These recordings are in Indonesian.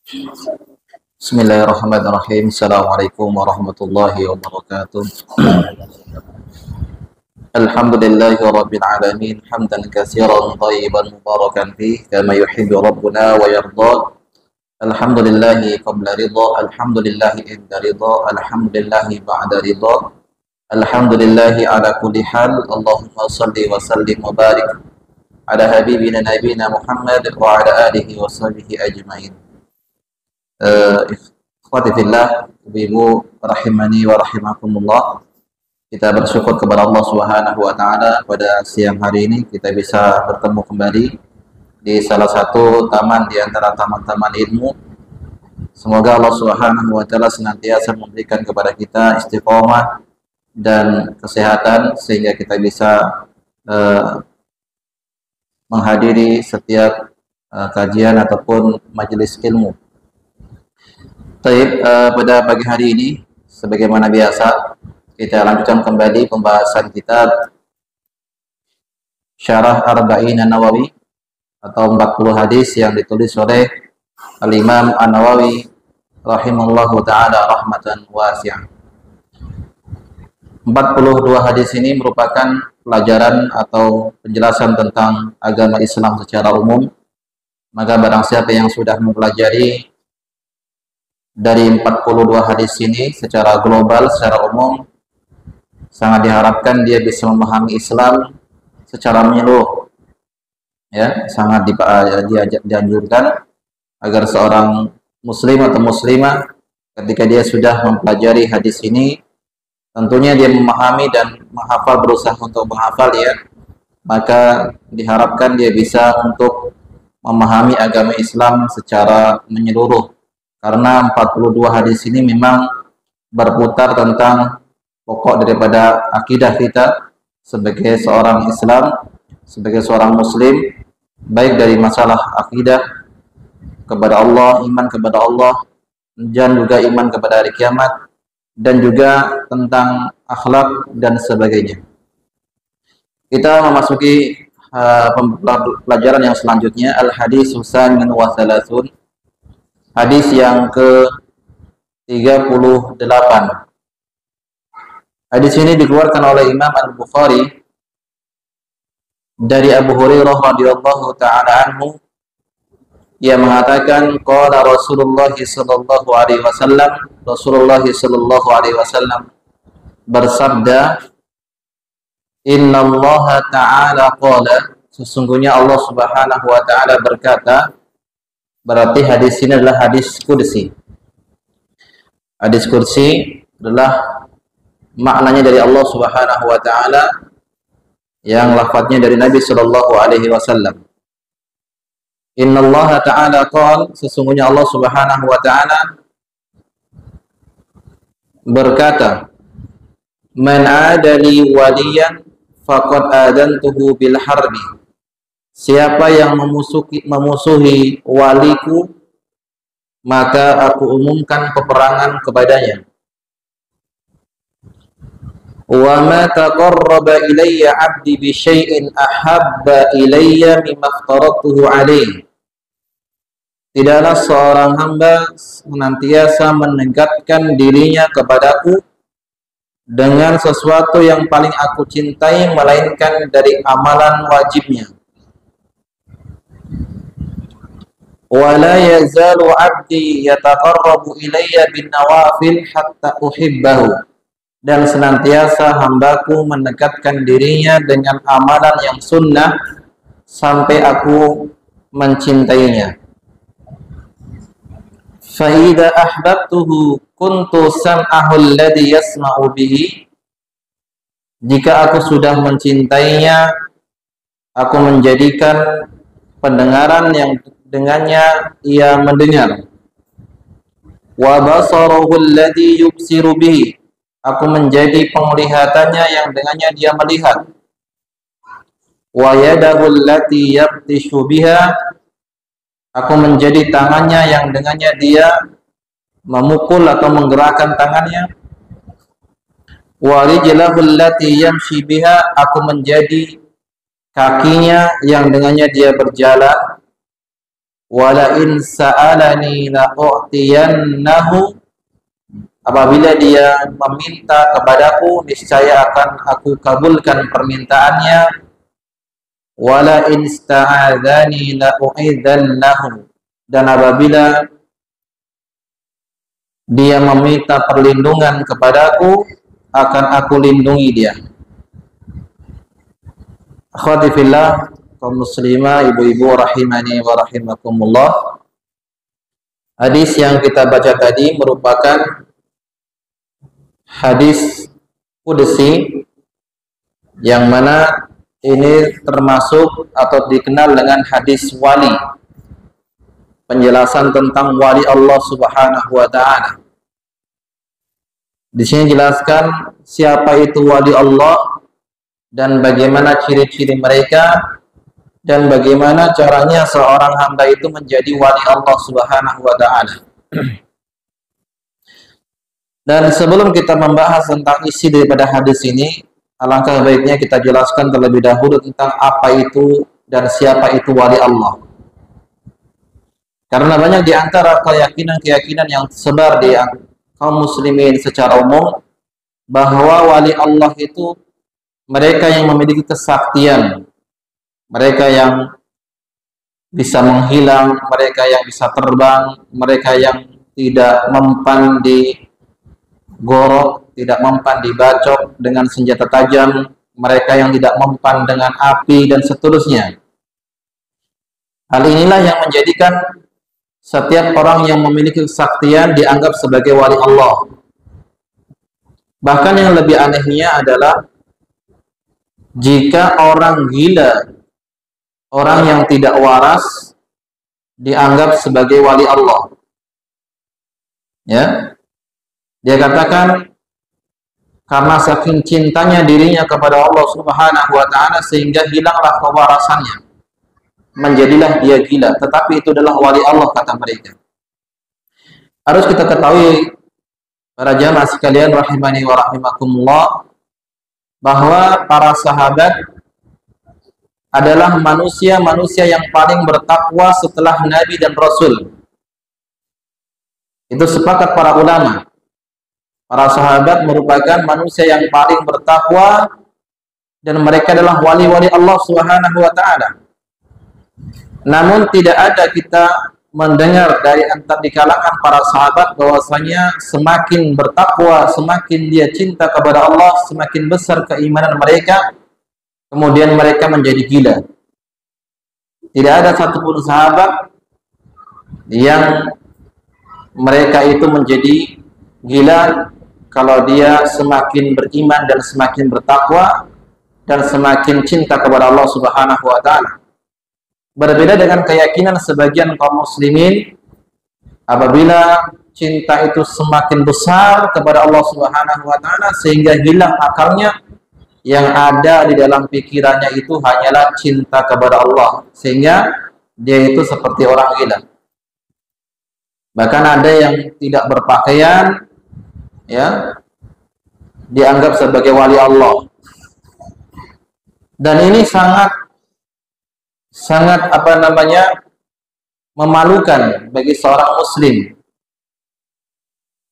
Bismillahirrahmanirrahim. Assalamualaikum warahmatullahi wabarakatuh. Alhamdulillahi rabbil alamin. Hamdan katsiran thayyiban mubarakan fih kama yuhibbu rabbuna wa yarda. Alhamdulillahi qabla ridha, alhamdulillahi inda ridha, alhamdulillahi ba'da ridha. Alhamdulillahi ala kulli hal. Allahumma salli wa sallim wa barik ala habibina nabiyina Muhammad wa ala alihi wa sahbihi ajmain. Ikhwati fillah, ibu rahimani wa rahimakumullah. Kita bersyukur kepada Allah Subhanahu wa taala pada siang hari ini kita bisa bertemu kembali di salah satu taman di antara taman-taman ilmu. Semoga Allah Subhanahu wa taala senantiasa memberikan kepada kita istiqomah dan kesehatan sehingga kita bisa menghadiri setiap kajian ataupun majelis ilmu. Baik, pada pagi hari ini sebagaimana biasa kita lanjutkan kembali pembahasan kitab Syarah Arba'in An-Nawawi atau 40 hadis yang ditulis oleh Al-Imam An-Nawawi rahimahullahu taala rahmatan wasi'ah. 42 hadis ini merupakan pelajaran atau penjelasan tentang agama Islam secara umum. Maka barang siapa yang sudah mempelajari dari 42 hadis ini secara global, secara umum, sangat diharapkan dia bisa memahami Islam secara menyeluruh. Ya, sangat dianjurkan agar seorang muslim atau muslimah ketika dia sudah mempelajari hadis ini, tentunya dia memahami dan menghafal, berusaha untuk menghafal ya, maka diharapkan dia bisa untuk memahami agama Islam secara menyeluruh. Karena 42 hadis ini memang berputar tentang pokok daripada akidah kita sebagai seorang Islam, sebagai seorang muslim, baik dari masalah akidah kepada Allah, iman kepada Allah, dan juga iman kepada hari kiamat, dan juga tentang akhlak dan sebagainya. Kita memasuki pelajaran yang selanjutnya, al-hadis Tsamin wa Tsalatsun. Hadis yang ke-38. Hadis ini dikeluarkan oleh Imam Al-Bukhari dari Abu Hurairah radhiyallahu taala anhu. Ia mengatakan qala Rasulullah sallallahu alaihi wasallam, Rasulullah sallallahu alaihi wasallam bersabda, innallaha ta'ala qala, sesungguhnya Allah Subhanahu wa taala berkata. Berarti hadis ini adalah hadis kursi. Hadis kursi adalah maknanya dari Allah Subhanahu wa taala yang lafadznya dari Nabi sallallahu alaihi wasallam. Innallaha ta'ala qala, sesungguhnya Allah Subhanahu wa taala berkata, man adali waliyan faqad adantuhu bil harbi. Siapa yang memusuhi waliku, maka aku umumkan peperangan kepadanya. Wa ma taqarraba ilayya 'abdi bi syai'in ahabba ilayya mimma aftaratuhu alaihi. Tidaklah seorang hamba senantiasa mendekatkan dirinya kepadaku dengan sesuatu yang paling aku cintai melainkan dari amalan wajibnya. Wala yazalu 'abdi yataqarrabu ilayya bin nawafil hatta uhibbahu. Dan senantiasa hambaku mendekatkan dirinya dengan amalan yang sunnah sampai aku mencintainya. Fa idza ahbabtuhu kuntu sam'ahu alladhi yasma'u bihi. Jika aku sudah mencintainya, aku menjadikan pendengaran yang dengannya ia mendengar. Wa basarahu alladhi yubsiru bihi. Aku menjadi penglihatannya yang dengannya dia melihat. Wa yadahu allati yabtishu biha. Aku menjadi tangannya yang dengannya dia memukul atau menggerakkan tangannya. Wa rijlahu allati yamshi biha. Aku menjadi kakinya yang dengannya dia berjalan. wala in sa'alani la'u'tiyannahu, apabila dia meminta kepadaku niscaya akan aku kabulkan permintaannya, wala in sta'adzani la'u'idzannahu, dan apabila dia meminta perlindungan kepadaku akan aku lindungi dia. Akhwati fillah, kaum muslimah, ibu-ibu rahimani wa rahimakumullah. Hadis yang kita baca tadi merupakan hadis qudsi, yang mana ini termasuk atau dikenal dengan hadis wali, penjelasan tentang wali Allah Subhanahu wa taala. Di sini jelaskan siapa itu wali Allah dan bagaimana ciri-ciri mereka dan bagaimana caranya seorang hamba itu menjadi wali Allah Subhanahu wa taala. Dan sebelum kita membahas tentang isi daripada hadis ini, alangkah baiknya kita jelaskan terlebih dahulu tentang apa itu dan siapa itu wali Allah. Karena banyak di antara keyakinan-keyakinan yang tersebar di kaum muslimin secara umum bahwa wali Allah itu mereka yang memiliki kesaktian, mereka yang bisa menghilang, mereka yang bisa terbang, mereka yang tidak mempan di gorok, tidak mempan dibacok dengan senjata tajam, mereka yang tidak mempan dengan api dan seterusnya. Hal inilah yang menjadikan setiap orang yang memiliki kesaktian dianggap sebagai wali Allah. Bahkan yang lebih anehnya adalah jika orang gila, orang yang tidak waras, dianggap sebagai wali Allah. Ya, dia katakan karena saking cintanya dirinya kepada Allah Subhanahu wa taala sehingga hilanglah kewarasannya, menjadilah dia gila, tetapi itu adalah wali Allah, kata mereka. Harus kita ketahui para jamaah sekalian rahimani wa rahimakumullah, bahwa para sahabat adalah manusia-manusia yang paling bertakwa setelah Nabi dan Rasul. Itu sepakat para ulama. Para sahabat merupakan manusia yang paling bertakwa dan mereka adalah wali-wali Allah Subhanahu wa taala. Namun tidak ada kita mendengar dari antara di kalangan para sahabat bahwasanya semakin bertakwa, semakin dia cinta kepada Allah, semakin besar keimanan mereka, kemudian mereka menjadi gila. Tidak ada satupun sahabat yang mereka itu menjadi gila kalau dia semakin beriman dan semakin bertakwa dan semakin cinta kepada Allah Subhanahu wa taala. Berbeda dengan keyakinan sebagian kaum muslimin, apabila cinta itu semakin besar kepada Allah Subhanahu wa taala sehingga hilang akalnya, yang ada di dalam pikirannya itu hanyalah cinta kepada Allah, sehingga dia itu seperti orang gila. Bahkan ada yang tidak berpakaian, ya, dianggap sebagai wali Allah. Dan ini sangat memalukan bagi seorang muslim.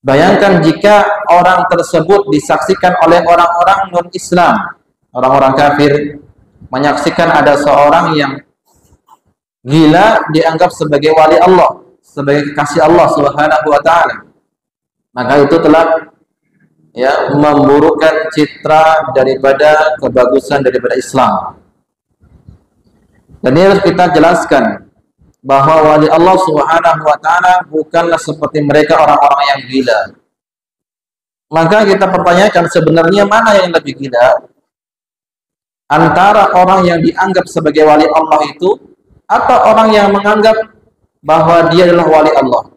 Bayangkan jika orang tersebut disaksikan oleh orang-orang non-Islam, orang-orang kafir, menyaksikan ada seorang yang gila dianggap sebagai wali Allah, sebagai kekasih Allah Subhanahu wa taala. Maka itu telah memburukkan citra daripada kebagusan daripada Islam. Dan ini harus kita jelaskan bahwa wali Allah Subhanahu wa taala bukanlah seperti mereka orang-orang yang gila. Maka kita pertanyakan sebenarnya mana yang lebih gila? Antara orang yang dianggap sebagai wali Allah itu atau orang yang menganggap bahwa dia adalah wali Allah.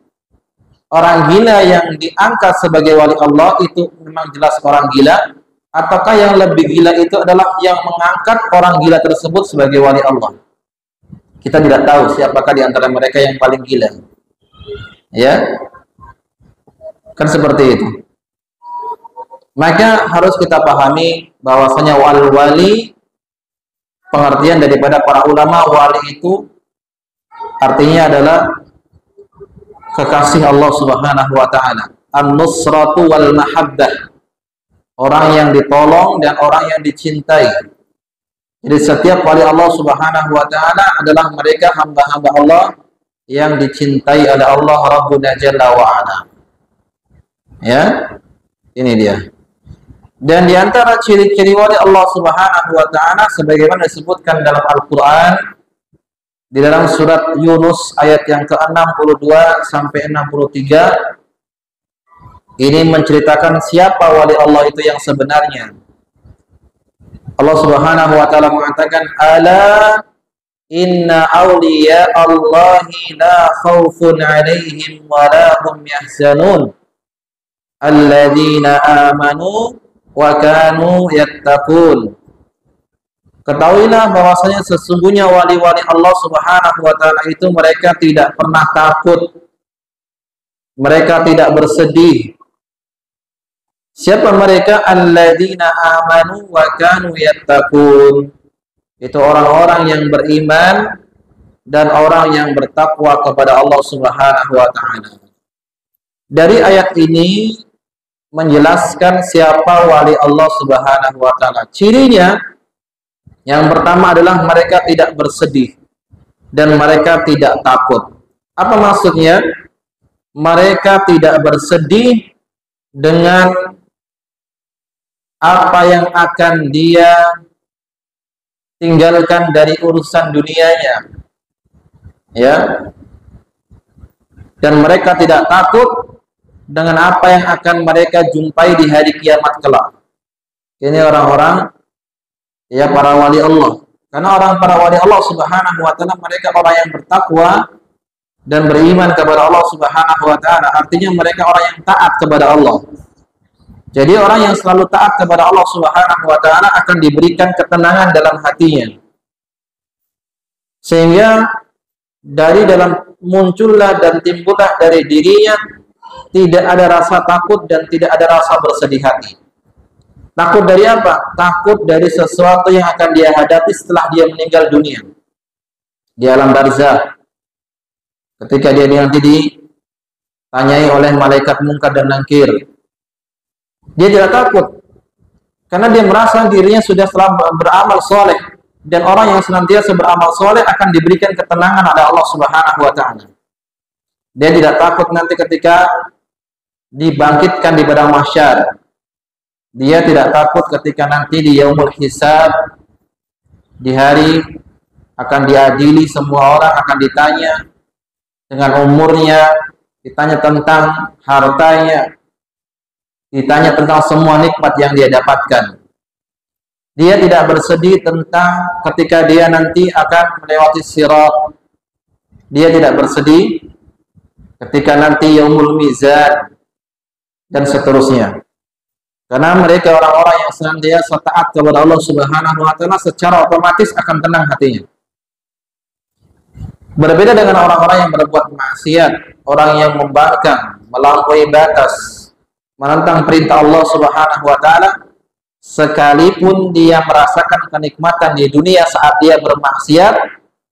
Orang gila yang diangkat sebagai wali Allah itu memang jelas orang gila, ataukah yang lebih gila itu adalah yang mengangkat orang gila tersebut sebagai wali Allah? Kita tidak tahu siapakah di antara mereka yang paling gila. Ya, kan seperti itu. Maka harus kita pahami bahwasanya wali, pengertian daripada para ulama wali itu artinya adalah kekasih Allah Subhanahu wa taala. An-nusratu wal mahabbah. Orang yang ditolong dan orang yang dicintai. Jadi setiap wali Allah Subhanahu wa taala adalah mereka hamba-hamba Allah yang dicintai oleh Allah Rabbuna Jalla wa Ala. Ya. Ini dia. Dan di antara ciri-ciri wali Allah Subhanahu wa taala sebagaimana disebutkan dalam Al-Qur'an di dalam surat Yunus ayat yang ke-62 sampai 63, ini menceritakan siapa wali Allah itu yang sebenarnya. Allah Subhanahu wa taala mengatakan, "Ala inna awliya Allahi la khaufun 'alaihim wa la hum yahzanun alladzina amanu wa kanu yattaqun." Ketahuilah bahwasanya sesungguhnya wali-wali Allah Subhanahu wa taala itu mereka tidak pernah takut, mereka tidak bersedih. Siapa mereka? Alladzina amanu wa kanu yattaqun. Itu orang-orang yang beriman dan orang yang bertakwa kepada Allah Subhanahu wa taala. Dari ayat ini menjelaskan siapa wali Allah Subhanahu wa taala. Cirinya yang pertama adalah mereka tidak bersedih dan mereka tidak takut. Apa maksudnya? Mereka tidak bersedih dengan apa yang akan dia tinggalkan dari urusan dunianya, ya. Dan mereka tidak takut dengan apa yang akan mereka jumpai di hari kiamat kelak. Ini orang-orang, ya, para wali Allah. Karena para wali Allah Subhanahu wa taala mereka orang yang bertakwa dan beriman kepada Allah Subhanahu wa taala. Artinya mereka orang yang taat kepada Allah. Jadi orang yang selalu taat kepada Allah Subhanahu wa taala akan diberikan ketenangan dalam hatinya. Sehingga dari dalam muncullah dan timbullah dari dirinya tidak ada rasa takut dan tidak ada rasa bersedih hati. Takut dari apa? Takut dari sesuatu yang akan dia hadapi setelah dia meninggal dunia. Di alam barzakh. Ketika dia nanti ditanyai oleh malaikat Munkar dan Nakir. Dia tidak takut karena dia merasa dirinya sudah beramal soleh, dan orang yang senantiasa beramal soleh akan diberikan ketenangan oleh Allah Subhanahu wa taala. Dia tidak takut nanti ketika dibangkitkan di padang mahsyar. Dia tidak takut ketika nanti di yaumul hisab, di hari akan diadili, semua orang akan ditanya dengan umurnya, ditanya tentang hartanya, ditanya tentang semua nikmat yang dia dapatkan. Dia tidak bersedih tentang ketika dia nanti akan melewati sirat. Dia tidak bersedih ketika nanti yaumul mizan dan seterusnya. Karena mereka orang-orang yang senantiasa taat kepada Allah Subhanahu wa taala, secara otomatis akan tenang hatinya. Berbeda dengan orang-orang yang berbuat maksiat, orang yang membangkang, melampaui batas, menentang perintah Allah Subhanahu wa taala, sekalipun dia merasakan kenikmatan di dunia saat dia bermaksiat,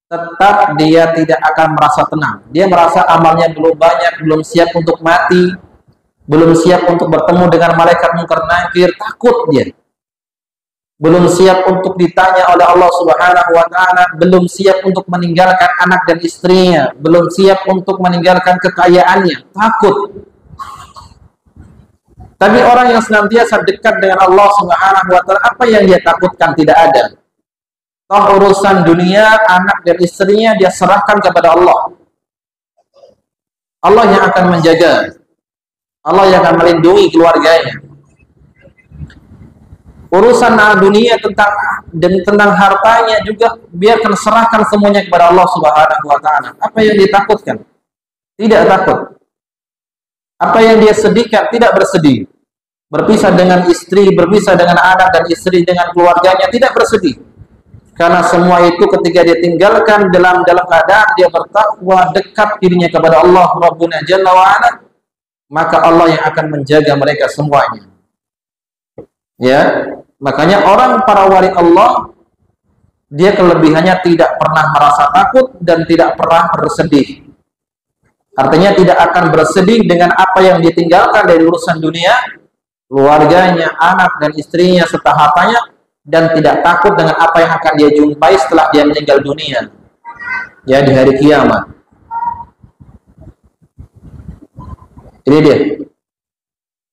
tetap dia tidak akan merasa tenang. Dia merasa amalnya belum banyak, belum siap untuk mati, belum siap untuk bertemu dengan malaikat Munkar Nakir, takut dia. Belum siap untuk ditanya oleh Allah Subhanahu wa taala, belum siap untuk meninggalkan anak dan istrinya, belum siap untuk meninggalkan kekayaannya, takut. Tapi orang yang senantiasa dekat dengan Allah Subhanahu wa taala, apa yang dia takutkan tidak ada. Toh urusan dunia, anak dan istrinya dia serahkan kepada Allah. Allah yang akan menjaga. Allah yang akan melindungi keluarganya. Urusan dunia tentang hartanya juga biarkan, serahkan semuanya kepada Allah Subhanahu wa taala. Apa yang ditakutkan? Tidak takut. Apa yang dia sedihkan? Tidak bersedih. Berpisah dengan istri, berpisah dengan anak dan istri, dengan keluarganya, tidak bersedih. Karena semua itu ketika dia tinggalkan dalam keadaan dia bertakwa, dekat dirinya kepada Allah Rabbuna Jalla wa Ala, maka Allah yang akan menjaga mereka semuanya. Ya, makanya para wali Allah Dia kelebihannya tidak pernah merasa takut dan tidak pernah bersedih. Artinya tidak akan bersedih dengan apa yang ditinggalkan dari urusan dunia, keluarganya, anak dan istrinya serta hartanya, dan tidak takut dengan apa yang akan dia jumpai setelah dia meninggal dunia. Ya, di hari kiamat. Ini dia.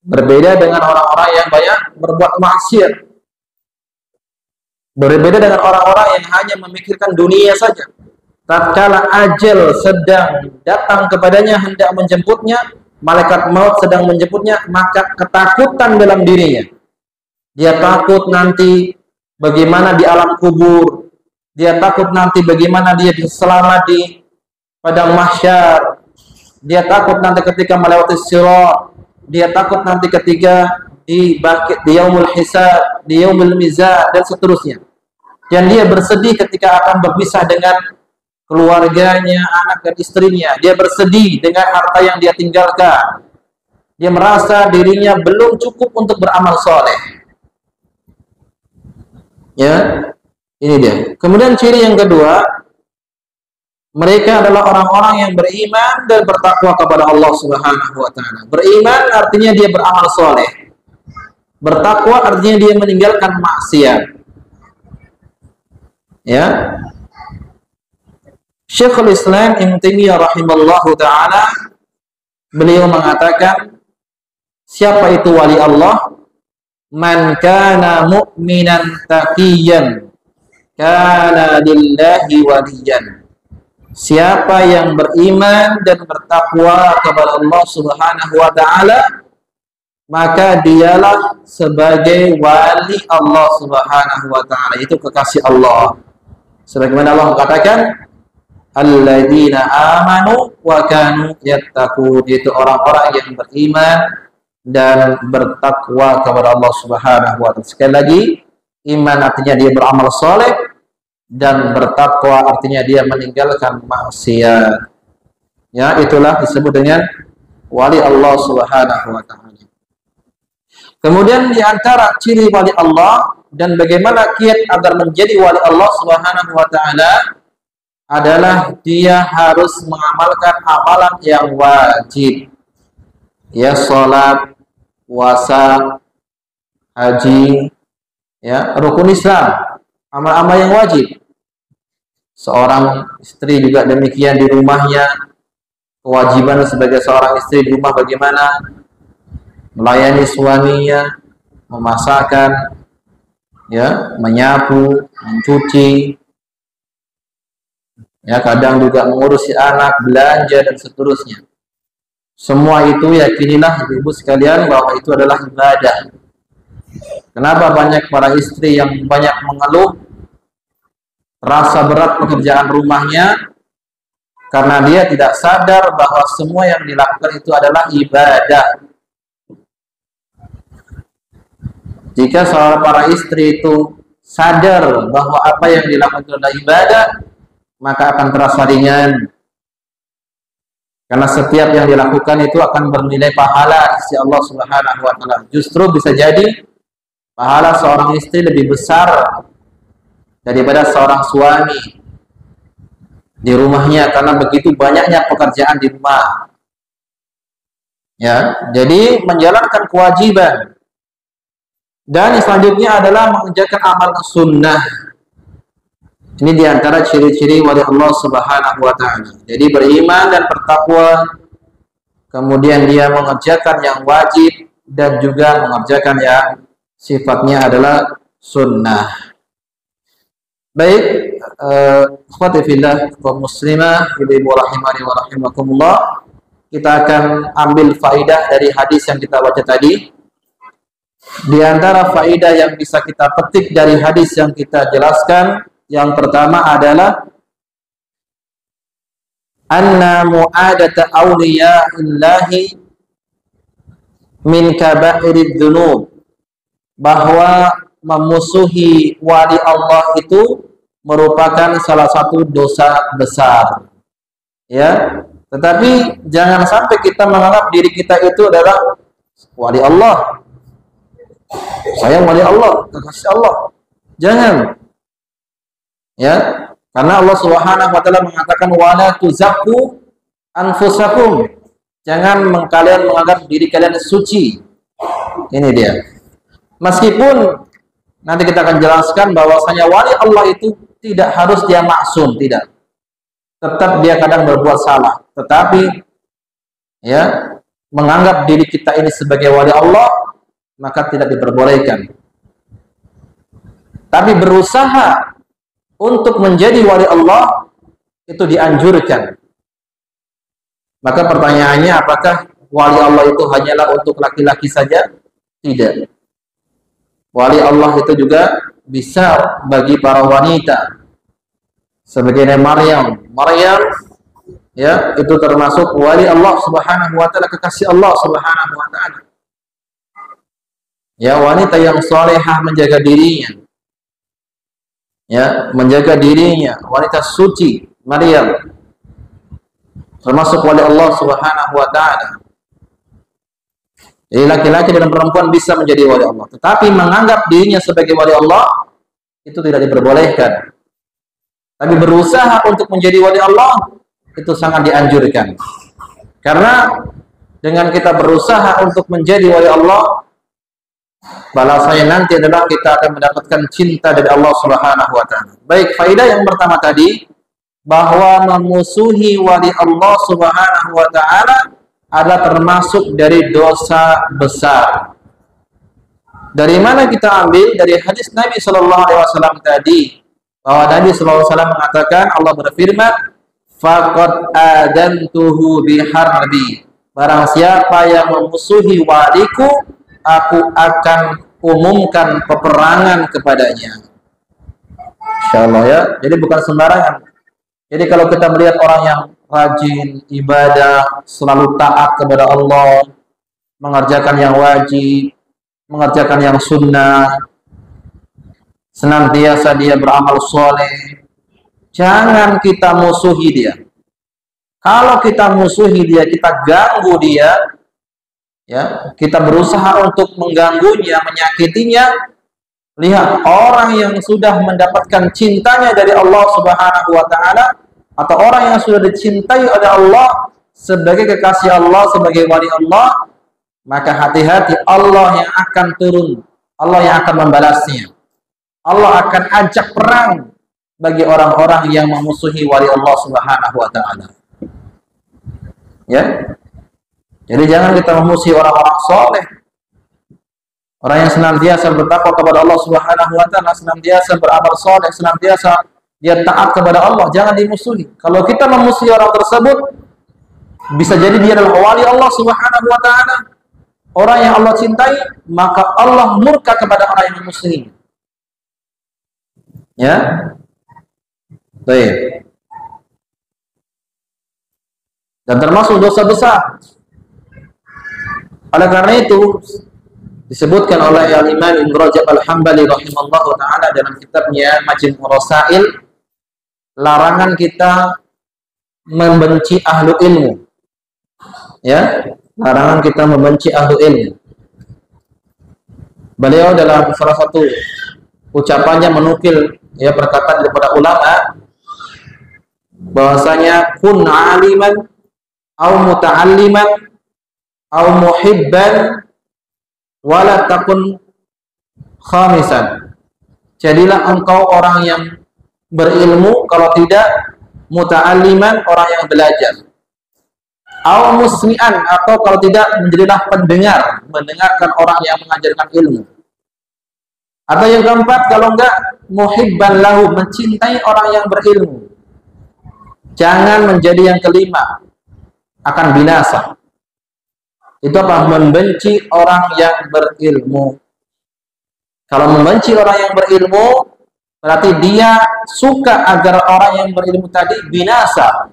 Berbeda dengan orang-orang yang banyak berbuat maksiat. Berbeda dengan orang-orang yang hanya memikirkan dunia saja. Tatkala ajal sedang datang kepadanya hendak menjemputnya, malaikat maut sedang menjemputnya, maka ketakutan dalam dirinya. Dia takut nanti bagaimana di alam kubur. Dia takut nanti bagaimana dia selamat di padang mahsyar. Dia takut nanti ketika melewati sirat. Dia takut nanti ketika di yaumul hisab, di yaumul mizan dan seterusnya. Dan dia bersedih ketika akan berpisah dengan keluarganya, anak dan istrinya. Dia bersedih dengan harta yang dia tinggalkan. Dia merasa dirinya belum cukup untuk beramal soleh. Ya, ini dia. Kemudian ciri yang kedua, mereka adalah orang-orang yang beriman dan bertakwa kepada Allah Subhanahu wa taala. Beriman artinya dia beramal soleh. Bertakwa artinya dia meninggalkan maksiat. Ya. Syekhul Islam Ibnu Taimiyah rahimallahu taala beliau mengatakan, siapa itu wali Allah? Man kana mu'minan taqiyan kana lillahi waliyan. Siapa yang beriman dan bertakwa kepada Allah Subhanahu wa taala, maka dialah sebagai wali Allah Subhanahu wa taala, itu kekasih Allah. Sebagaimana Allah mengatakan, alladzina amanu wa kanu yattaqun, itu orang-orang yang beriman dan bertakwa kepada Allah Subhanahu wa taala. Sekali lagi, iman artinya dia beramal saleh, dan bertakwa artinya dia meninggalkan maksiat. Ya, itulah disebut dengan wali Allah Subhanahu wa taala. Kemudian di antara ciri wali Allah dan bagaimana kiat agar menjadi wali Allah Subhanahu wa taala adalah dia harus mengamalkan amalan yang wajib. Ya, salat, puasa, haji, ya, rukun Islam, amal-amal yang wajib. Seorang istri juga demikian di rumahnya, kewajiban sebagai seorang istri di rumah bagaimana? Melayani suaminya, memasakkan, ya, menyapu, mencuci, ya, kadang juga mengurusi anak, belanja dan seterusnya. Semua itu yakinilah ibu sekalian bahwa itu adalah ibadah. Kenapa banyak para istri yang banyak mengeluh rasa berat pekerjaan rumahnya? Karena dia tidak sadar bahwa semua yang dilakukan itu adalah ibadah. Jika seorang para istri itu sadar bahwa apa yang dilakukan itu adalah ibadah, maka akan terasa ringan. Karena setiap yang dilakukan itu akan bernilai pahala di sisi Allah Subhanahu wa taala. Justru bisa jadi pahala seorang istri lebih besar daripada seorang suami di rumahnya, karena begitu banyaknya pekerjaan di rumah. Ya, jadi menjalankan kewajiban. Dan selanjutnya adalah mengerjakan amal sunnah. Ini diantara ciri-ciri wali Allah Subhanahu wa taala. Jadi beriman dan bertakwa, kemudian dia mengerjakan yang wajib dan juga mengerjakan yang sifatnya adalah sunnah. Baik, ikhwati fillah wa muslimah, ibu rahimani wa rahimakumullah, kita akan ambil faidah dari hadis yang kita baca tadi. Di antara faidah yang bisa kita petik dari hadis yang kita jelaskan, yang pertama adalah anna mu'adata awliyaillahi min kabairid dzunub, bahwa memusuhi wali Allah itu merupakan salah satu dosa besar. Ya, tetapi jangan sampai kita menganggap diri kita itu adalah wali Allah. Saya wali Allah, kekasih Allah. Jangan. Ya, karena Allah Subhanahu wa taala mengatakan wala tuzakku anfusakum. Jangan kalian menganggap diri kalian suci. Ini dia. Meskipun nanti kita akan jelaskan bahwasanya wali Allah itu tidak harus dia maksum, tidak. Tetap dia kadang berbuat salah, tetapi ya, menganggap diri kita ini sebagai wali Allah maka tidak diperbolehkan. Tapi berusaha untuk menjadi wali Allah itu dianjurkan. Maka pertanyaannya, apakah wali Allah itu hanyalah untuk laki-laki saja? Tidak. Wali Allah itu juga bisa bagi para wanita. Sebagaimana Maryam ya, itu termasuk wali Allah Subhanahu wa taala, kekasih Allah Subhanahu wa taala. Ya, wanita yang salehah menjaga dirinya. Ya, menjaga dirinya, wanita suci Maryam termasuk wali Allah Subhanahu wa taala. Jadi laki-laki dan perempuan bisa menjadi wali Allah, tetapi menganggap dirinya sebagai wali Allah itu tidak diperbolehkan. Tapi berusaha untuk menjadi wali Allah itu sangat dianjurkan. Karena dengan kita berusaha untuk menjadi wali Allah, balasannya nanti adalah kita akan mendapatkan cinta dari Allah Subhanahu wa taala. Baik, faedah yang pertama tadi, bahwa memusuhi wali Allah Subhanahu wa taala adalah termasuk dari dosa besar. Dari mana kita ambil? Dari hadis Nabi sallallahu alaihi wasallam tadi, bahwa Nabi sallallahu alaihi wasallam mengatakan, Allah berfirman, faqad adantuhu biharbi. Barang siapa yang memusuhi waliku, aku akan umumkan peperangan kepadanya. Insyaallah ya. Jadi bukan sembarangan. Jadi kalau kita melihat orang yang rajin ibadah, selalu taat kepada Allah, mengerjakan yang wajib, mengerjakan yang sunnah, senantiasa dia beramal soleh, jangan kita musuhi dia. Kalau kita musuhi dia, kita ganggu dia, ya, kita berusaha untuk mengganggunya, menyakitinya. Lihat, orang yang sudah mendapatkan cintanya dari Allah Subhanahu wa taala, atau orang yang sudah dicintai oleh Allah sebagai kekasih Allah, sebagai wali Allah, maka hati-hati, Allah yang akan turun, Allah yang akan membalasnya. Allah akan ajak perang bagi orang-orang yang memusuhi wali Allah Subhanahu wa taala. Ya. Jadi jangan kita memusuhi orang-orang soleh, orang yang senantiasa bertakwa kepada Allah Subhanahu wa taala, senantiasa beramal soleh, senantiasa dia taat kepada Allah, jangan dimusuhi. Kalau kita memusuhi orang tersebut, bisa jadi dia adalah wali Allah Subhanahu wa taala, orang yang Allah cintai, maka Allah murka kepada orang yang memusuhi. Ya. Baik. Dan termasuk dosa besar. Oleh karena itu disebutkan oleh Al-Imam Ibnu Rajab Al-Hambali rahimallahu taala dalam kitabnya Majmu' Rasail, larangan kita membenci ahlu ilmu. Ya, larangan kita membenci ahlu ilmu. Beliau dalam salah satu ucapannya menukil ya perkataan daripada ulama bahwasanya kun aliman au muta'alliman au muhibban wala takun khamisan. Jadilah engkau orang yang berilmu, kalau tidak muta'alliman, orang yang belajar, au musmi'an, atau kalau tidak menjadilah pendengar, mendengarkan orang yang mengajarkan ilmu, atau yang keempat kalau enggak muhibban lahu, mencintai orang yang berilmu. Jangan menjadi yang kelima, akan binasa. Itu apa? Membenci orang yang berilmu. Kalau membenci orang yang berilmu, berarti dia suka agar orang yang berilmu tadi binasa.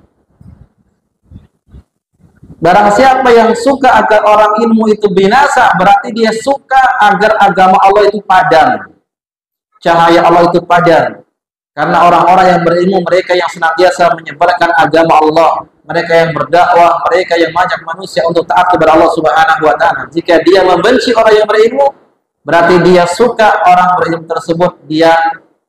Barang siapa yang suka agar orang ilmu itu binasa, berarti dia suka agar agama Allah itu padam, cahaya Allah itu padam. Karena orang-orang yang berilmu, mereka yang senantiasa menyebarkan agama Allah, mereka yang berdakwah, mereka yang mengajak manusia untuk taat kepada Allah Subhanahu wa taala. Jika dia membenci orang yang berilmu, berarti dia suka orang berilmu tersebut dia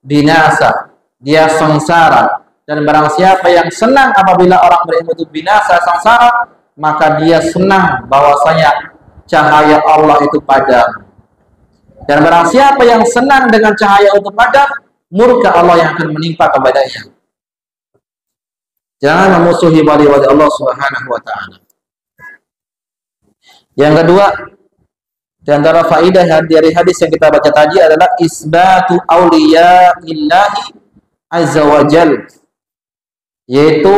binasa. dia sengsara. Dan barang siapa yang senang apabila orang berilmu itu binasa sengsara, maka dia senang bahwasanya cahaya Allah itu padam. Dan barang siapa yang senang dengan cahaya itu padam, murka Allah yang akan menimpa kepadanya. Jangan memusuhi wali-wali Allah Subhanahu wa taala. Yang kedua, di antara faidah dari hadis yang kita baca tadi adalah isbatu auliya illahi azza wa jal, yaitu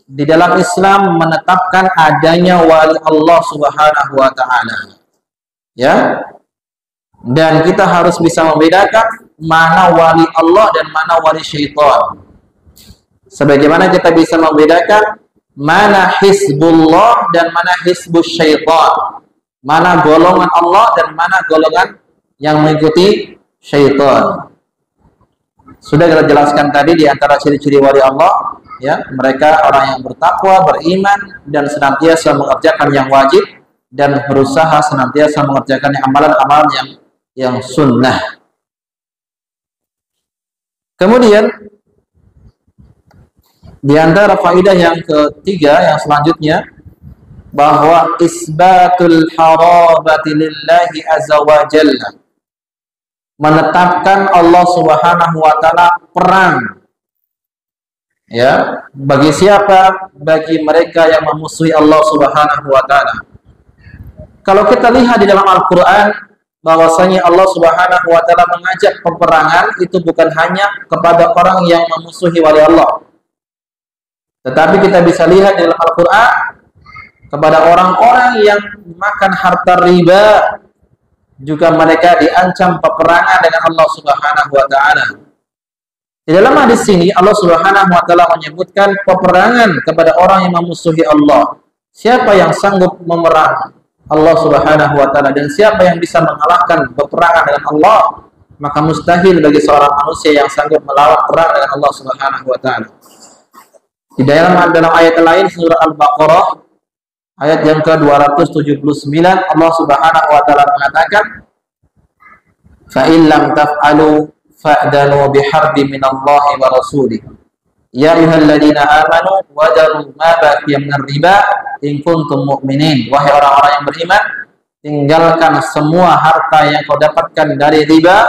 di dalam Islam menetapkan adanya wali Allah Subhanahu wa taala. Ya. Dan kita harus bisa membedakan mana wali Allah dan mana wali syaitan. Sebagaimana kita bisa membedakan mana hizbullah dan mana hizbus syaitan, mana golongan Allah dan mana golongan yang mengikuti syaitan. Sudah kita jelaskan tadi di antara ciri-ciri wali Allah, ya, mereka orang yang bertakwa, beriman, dan senantiasa mengerjakan yang wajib dan berusaha senantiasa mengerjakan amalan-amalan yang sunnah. Kemudian di antara faidah yang ketiga yang selanjutnya, bahwa isbatul harabati lillahi azza wa jalla, menetapkan Allah Subhanahu wa taala perang, ya, bagi siapa? Bagi mereka yang memusuhi Allah Subhanahu wa taala. Kalau kita lihat di dalam Al-Qur'an, bahwasanya Allah Subhanahu wa taala mengajak peperangan itu bukan hanya kepada orang yang memusuhi wali Allah, tetapi kita bisa lihat di dalam Al-Qur'an kepada orang-orang yang makan harta riba juga mereka diancam peperangan dengan Allah Subhanahu wa taala. Di dalam hadis ini Allah Subhanahu wa taala menyebutkan peperangan kepada orang yang memusuhi Allah. Siapa yang sanggup memerang Allah Subhanahu wa taala dan siapa yang bisa mengalahkan peperangan dengan Allah, maka mustahil bagi seorang manusia yang sanggup melawan perang dengan Allah Subhanahu wa taala. Di dalam ayat lain surah Al-Baqarah ayat yang ke-279 Allah Subhanahu wa taala mengatakan, "Fa in lam taf'alu fa'danu biharbin minallahi wa rasulih. Ya ayyuhalladzina amanu wadaru ma baqiya minar riba in kuntum mu'minin." Wahai orang-orang yang beriman, tinggalkan semua harta yang kau dapatkan dari riba,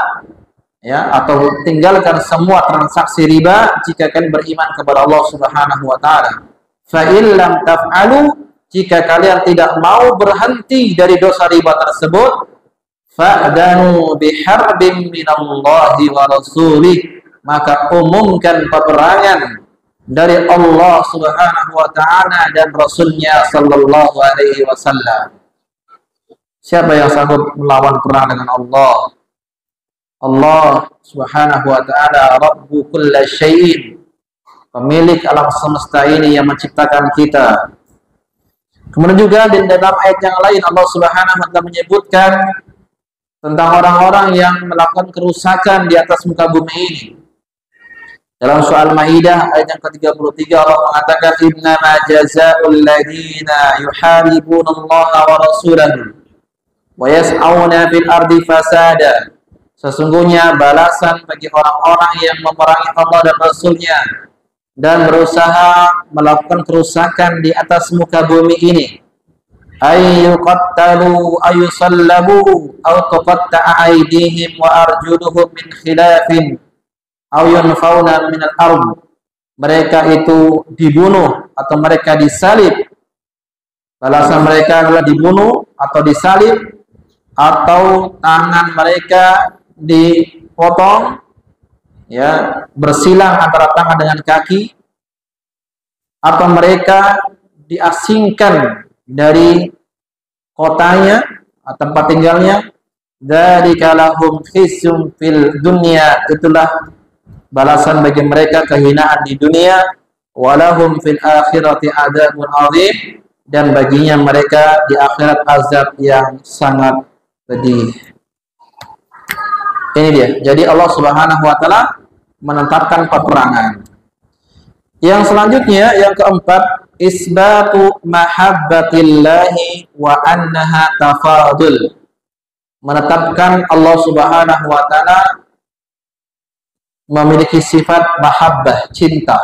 ya, atau tinggalkan semua transaksi riba jika kalian beriman kepada Allah Subhanahu wa taala. Fa in lam taf'alu, jika kalian tidak mau berhenti dari dosa riba tersebut, fa'danu biharbin minallahi wa rasulih, maka umumkan peperangan dari Allah Subhanahu wa taala dan Rasulnya sallallahu alaihi wasallam. Siapa yang sanggup melawan perang dengan Allah? Allah Subhanahu wa taala Rabbu kulli syai'in, pemilik alam semesta ini yang menciptakan kita. Kemudian juga di dalam ayat yang lain Allah Subhanahu wa taala menyebutkan tentang orang-orang yang melakukan kerusakan di atas muka bumi ini. Dalam surah Al-Maidah ayat yang ke-33 Allah mengatakan, "Innama jazaa'ul ladzina yuharibunallaha wa rasulahu wa yas'auna fil ardi fasada." Sesungguhnya balasan bagi orang-orang yang memerangi Allah dan Rasulnya dan berusaha melakukan kerusakan di atas muka bumi ini, ayyuqattalu ayyusallabu aw tuqatta'a aydihim wa arjuluhum min khilafin aw yunfauna min al-ard. Mereka itu dibunuh atau mereka disalib. Balasan mereka adalah dibunuh atau disalib, atau tangan mereka dipotong, ya, bersilang antara tangan dengan kaki, atau mereka diasingkan dari kotanya, tempat tinggalnya. Dzalika lahum khizyun fil dunya, itulah balasan bagi mereka kehinaan di dunia. Walahum fil akhirati adzabun adzim, dan baginya mereka di akhirat azab yang sangat pedih. Ini dia. Jadi Allah Subhanahu wa taala menetapkan peperangan. Yang selanjutnya, yang keempat, isbatu mahabbatillahi wa annaha tafadul. Menetapkan Allah Subhanahu wa taala memiliki sifat mahabbah, cinta.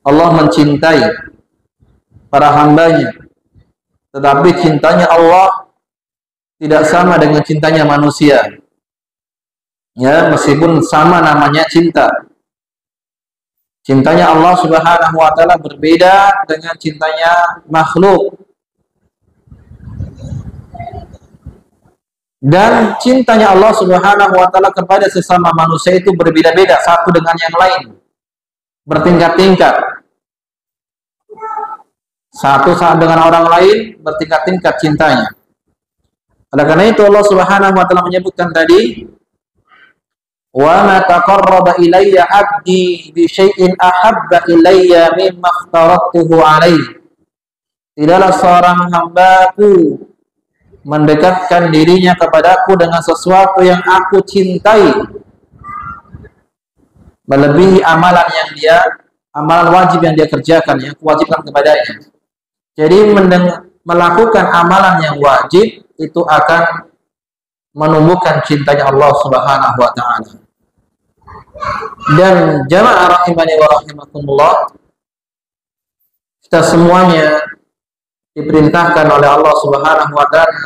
Allah mencintai para hambanya, tetapi cintanya Allah tidak sama dengan cintanya manusia. Ya, meskipun sama namanya cinta, cintanya Allah Subhanahu wa taala berbeda dengan cintanya makhluk. Dan cintanya Allah Subhanahu wa taala kepada sesama manusia itu berbeda-beda satu dengan yang lain, bertingkat-tingkat. Satu saat dengan orang lain bertingkat-tingkat cintanya. Oleh karena itu Allah Subhanahu wa taala menyebutkan tadi, wa ma taqarraba ilayya 'abdi bi syai'in ahabba ilayya mimma aftaratuhu 'alaihi. Tidaklah seorang hambaku mendekatkan dirinya kepadaku dengan sesuatu yang aku cintai melebihi amalan wajib yang dia kerjakan, yang kuwajibkan kepadanya. Jadi melakukan amalan yang wajib itu akan menumbuhkan cintanya Allah Subhanahu wa taala. Dan jamaah rahimani wa rahimakumullah, kita semuanya diperintahkan oleh Allah Subhanahu wa taala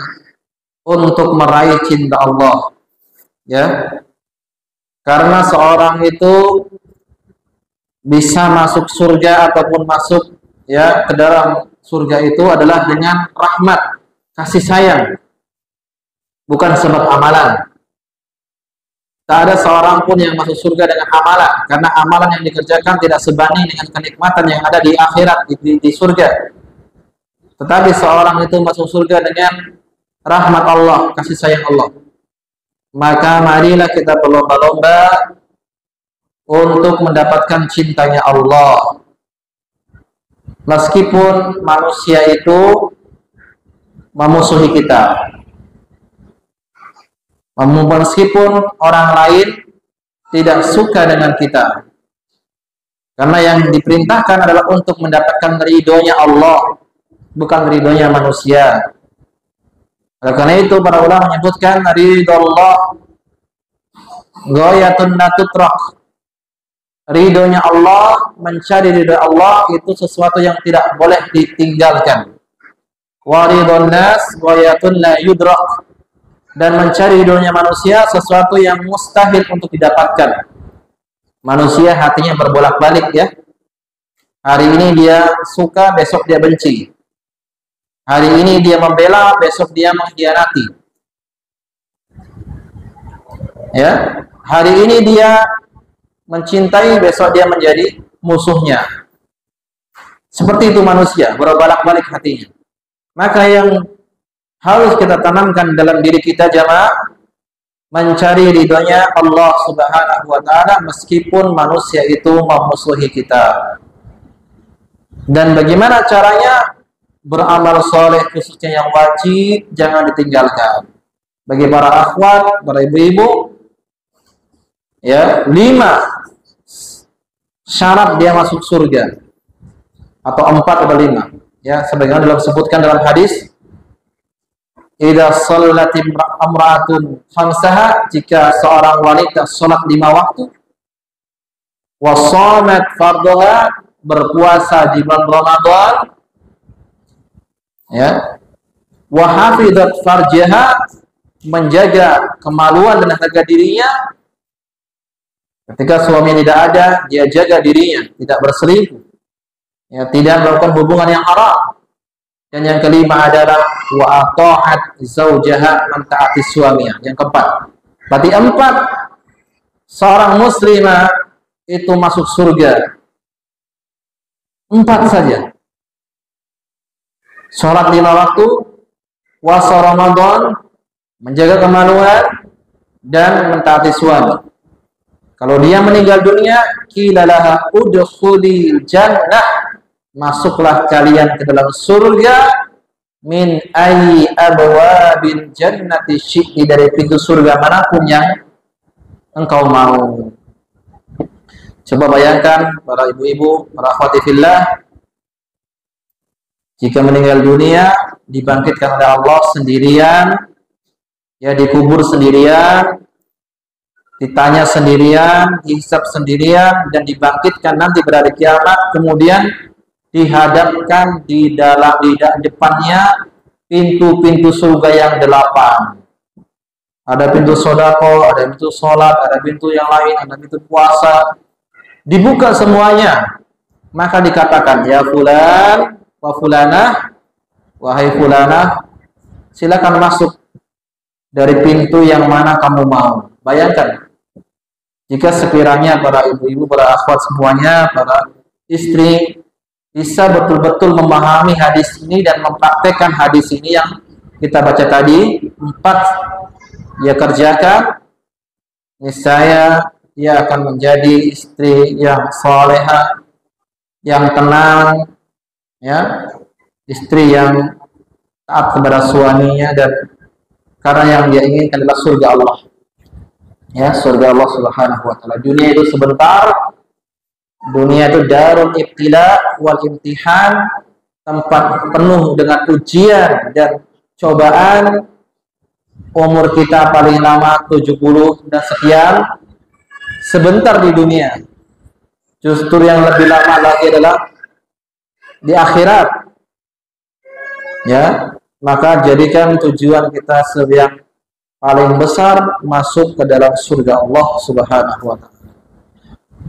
untuk meraih cinta Allah. Ya. Karena seorang itu bisa masuk surga ataupun masuk ya ke dalam surga itu adalah dengan rahmat, kasih sayang, bukan sebab amalan. Tak ada seorang pun yang masuk surga dengan amalan, karena amalan yang dikerjakan tidak sebanding dengan kenikmatan yang ada di akhirat, di surga. Tetapi seorang itu masuk surga dengan rahmat Allah, kasih sayang Allah. Maka marilah kita berlomba-lomba untuk mendapatkan cintanya Allah. Meskipun manusia itu memusuhi kita, meskipun orang lain tidak suka dengan kita, karena yang diperintahkan adalah untuk mendapatkan ridhonya Allah, bukan ridhonya manusia. Oleh karena itu para ulama menyebutkan ridho Allah ghayatun la tutrak. Ridhonya Allah, mencari ridho Allah itu sesuatu yang tidak boleh ditinggalkan. Wa ridhon nas ghayatun la yudrak. Dan mencari ridhonya manusia sesuatu yang mustahil untuk didapatkan. Manusia hatinya berbolak-balik ya. Hari ini dia suka, besok dia benci. Hari ini dia membela, besok dia mengkhianati. Ya, hari ini dia mencintai, besok dia menjadi musuhnya. Seperti itu manusia, berbolak-balik hatinya. Maka yang harus kita tanamkan dalam diri kita jamaah, mencari ridhonya Allah Subhanahu wa taala meskipun manusia itu memusuhi kita. Dan bagaimana caranya? Beramal soleh khususnya yang wajib jangan ditinggalkan. Bagi para akhwat, para ibu-ibu, ya 5 syarat dia masuk surga, atau 4 atau 5. Ya, sebagaimana dalam sebutkan dalam hadis, idza shallat imra'atun khamsaha, jika seorang wanita salat 5 waktu, wa shamat fardhaha, berpuasa di bulan Ramadan, ya, wa hafizat farjaha, menjaga kemaluan dan harga dirinya. Ketika suami tidak ada, dia jaga dirinya, tidak berselingkuh, ya, tidak melakukan hubungan yang haram. Dan yang kelima adalah wa ata'at zaujaha, mentaati suaminya. Yang keempat, berarti 4 seorang muslimah itu masuk surga. 4 saja. Sholat 5 waktu, puasa Ramadan, menjaga kemaluan, dan mentaati suami. Kalau dia meninggal dunia, qila laha udkhulil jannah, masuklah kalian ke dalam surga, min ayyi abwabil jannati syi'ti, dari pintu surga manapun yang engkau mau. Coba bayangkan para ibu-ibu, para akhwati fillah, jika meninggal dunia, dibangkitkan oleh Allah sendirian, ya, dikubur sendirian, ditanya sendirian, dihisab sendirian, dan dibangkitkan nanti pada hari kiamat. Kemudian dihadapkan di depannya pintu-pintu surga yang 8. Ada pintu sodako, ada pintu sholat, ada pintu yang lain, ada pintu puasa. Dibuka semuanya. Maka dikatakan, ya fulan wa fulanah, wahai fulanah, silakan masuk dari pintu yang mana kamu mau. Bayangkan, jika sekiranya para ibu-ibu, para akhwat semuanya, para istri bisa betul-betul memahami hadis ini dan mempraktekkan hadis ini yang kita baca tadi, 4 dia kerjakan, niscaya dia akan menjadi istri yang salehah, yang tenang, ya, istri yang taat kepada suaminya, dan karena yang dia inginkan adalah surga Allah. Ya, surga Allah Subhanahu wa taala. Dunia itu sebentar. Dunia itu darul ibtila wal imtihan, tempat penuh dengan ujian dan cobaan. Umur kita paling lama 70 dan sekian. Sebentar di dunia. Justru yang lebih lama lagi adalah di akhirat. Ya, maka jadikan tujuan kita yang paling besar masuk ke dalam surga Allah Subhanahu wa taala.